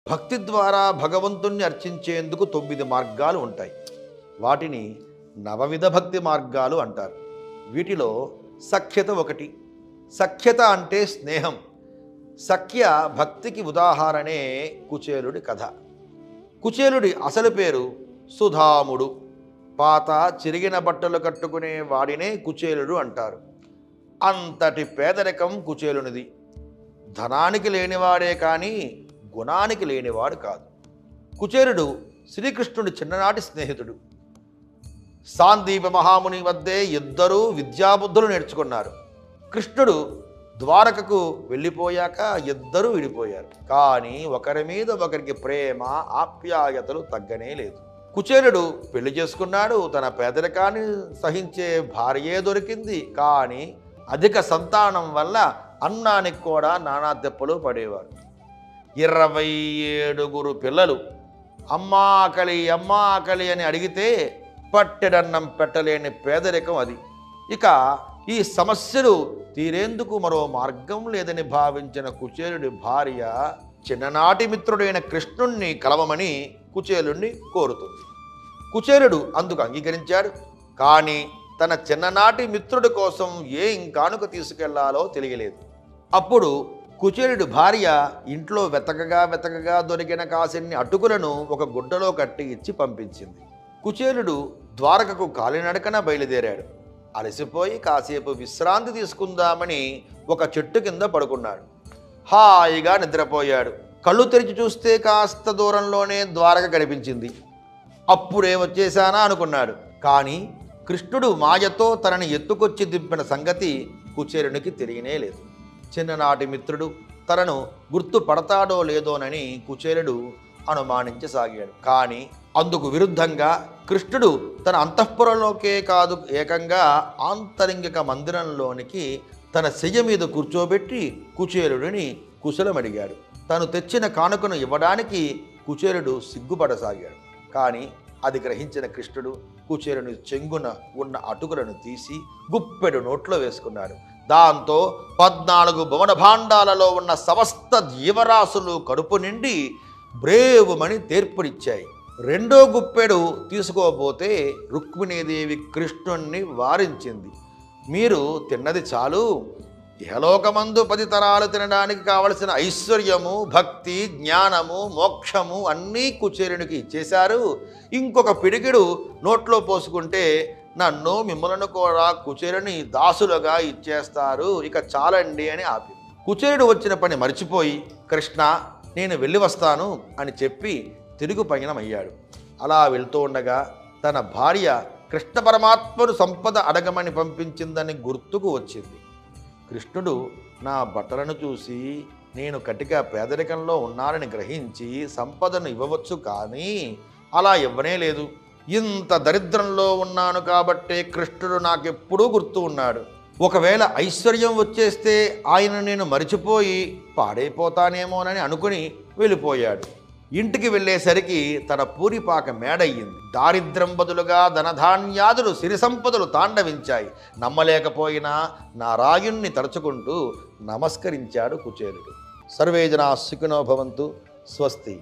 భక్తి ద్వారా భగవంతుణ్ణి అర్చించేందుకు 9 మార్గాలు ఉంటాయి. వాటిని నవవిధ భక్తి మార్గాలు అంటారు. వీటిలో సఖ్యత ఒకటి. సఖ్యత అంటే స్నేహం. సఖ్య భక్తికి ఉదాహరణే కుచేలుడి కథ. కుచేలుడి అసలు పేరు సుధాముడు. పాత చిరిగిన బట్టలు కట్టుకునే వాడినే కుచేలుడు అంటారు. అంతటి పేదరికం కుచేలునిది. ధనానికి లేనివాడే కానీ గుణానికి లేనివాడు కాదు. కుచేలుడు శ్రీకృష్ణుడి చిన్ననాటి స్నేహితుడు. సాందీప మహాముని వద్దే ఇద్దరూ విద్యాబుద్ధులు నేర్చుకున్నారు. కృష్ణుడు ద్వారకకు వెళ్ళిపోయాక ఇద్దరూ విడిపోయారు. కానీ ఒకరి మీద ఒకరికి ప్రేమ ఆప్యాయతలు తగ్గనే లేదు. కుచేలుడు పెళ్లి చేసుకున్నాడు. తన పేదరికాన్ని సహించే భార్యే దొరికింది. కానీ అధిక సంతానం వల్ల అన్నానికి కూడా నానా దెప్పలు పడేవారు. 27 పిల్లలు. అమ్మా ఆకలి అని అడిగితే పట్టెడన్నం పెట్టలేని పేదరికం అది. ఇక ఈ సమస్యలు తీరేందుకు మరో మార్గం లేదని భావించిన కుచేలుడి భార్య చిన్ననాటి మిత్రుడైన కృష్ణుణ్ణి కలవమని కుచేలుణ్ణి కోరుతుంది. కుచేలుడు అందుకు అంగీకరించాడు. కానీ తన చిన్ననాటి మిత్రుడి కోసం ఏం కానుక తీసుకెళ్లాలో తెలియలేదు. అప్పుడు కుచేలుడి భార్య ఇంట్లో వెతకగా దొరికిన కాసిన్ని అటుకులను ఒక గుడ్డలో కట్టి ఇచ్చి పంపించింది. కుచేలుడు ద్వారకకు కాలినడకన బయలుదేరాడు. అలసిపోయి కాసేపు విశ్రాంతి తీసుకుందామని ఒక చెట్టు కింద పడుకున్నాడు. హాయిగా నిద్రపోయాడు. కళ్ళు తెరిచి చూస్తే కాస్త దూరంలోనే ద్వారక కనిపించింది. అప్పుడే వచ్చేశానా అనుకున్నాడు. కానీ కృష్ణుడు మాయతో తనని ఎత్తుకొచ్చి దింపిన సంగతి కుచేలునికి తెలియనే లేదు. చిన్ననాటి మిత్రుడు తనను గుర్తుపడతాడో లేదోనని కుచేలుడు అనుమానించసాగాడు. కానీ అందుకు విరుద్ధంగా కృష్ణుడు తన అంతఃపురంలోకే కాదు, ఏకంగా ఆంతరింగిక మందిరంలోనికి తన శయ్య మీద కూర్చోబెట్టి కుచేలుడిని కుశలమడిగాడు. తను తెచ్చిన కానుకను ఇవ్వడానికి కుచేలుడు సిగ్గుపడసాగాడు. కానీ అది గ్రహించిన కృష్ణుడు కుచేలుని చెంగున ఉన్న అటుకులను తీసి గుప్పెడు నోట్లో వేసుకున్నాడు. దాంతో 14 భువన భాండాలలో ఉన్న సమస్త జీవరాశులు కడుపు నిండి బ్రేవుమని తీర్పునిచ్చాయి. రెండో గుప్పెడు తీసుకోబోతే రుక్మిణీదేవి కృష్ణుణ్ణి వారించింది. మీరు తిన్నది చాలు. ఇహలోకమందు 10 తరాలు తినడానికి కావలసిన ఐశ్వర్యము, భక్తి, జ్ఞానము, మోక్షము అన్నీ కుచేలునికి ఇచ్చేశారు. ఇంకొక పిడికిడు నోట్లో పోసుకుంటే నన్ను మిమ్మలను కూడా కుచేలుని దాసులుగా ఇచ్చేస్తారు. ఇక చాలండి అని ఆపి కుచేలుడు వచ్చిన పని మర్చిపోయి కృష్ణ నేను వెళ్ళి వస్తాను అని చెప్పి తిరుగు పయనమయ్యాడు. అలా వెళ్తూ ఉండగా తన భార్య కృష్ణ పరమాత్మను సంపద అడగమని పంపించిందని గుర్తుకు వచ్చింది. కృష్ణుడు నా బట్టలను చూసి నేను కటిక పేదరికంలో ఉన్నానని గ్రహించి సంపదను ఇవ్వవచ్చు, కానీ అలా ఇవ్వనే లేదు. ఇంత దరిద్రంలో ఉన్నాను కాబట్టే కృష్ణుడు నాకెప్పుడూ గుర్తు ఉన్నాడు. ఒకవేళ ఐశ్వర్యం వచ్చేస్తే ఆయన నేను మరిచిపోయి పాడైపోతానేమోనని అనుకుని వెళ్ళిపోయాడు. ఇంటికి వెళ్ళేసరికి తన పూరిపాక మేడయ్యింది. దారిద్ర్యం బదులుగా ధనధాన్యాదులు సిరి సంపదలు తాండవించాయి. నమ్మలేకపోయినా నారాయణ్ణి తలుచుకుంటూ నమస్కరించాడు కుచేలుడు. సర్వే జనా సుఖినో భవంతు. స్వస్తి.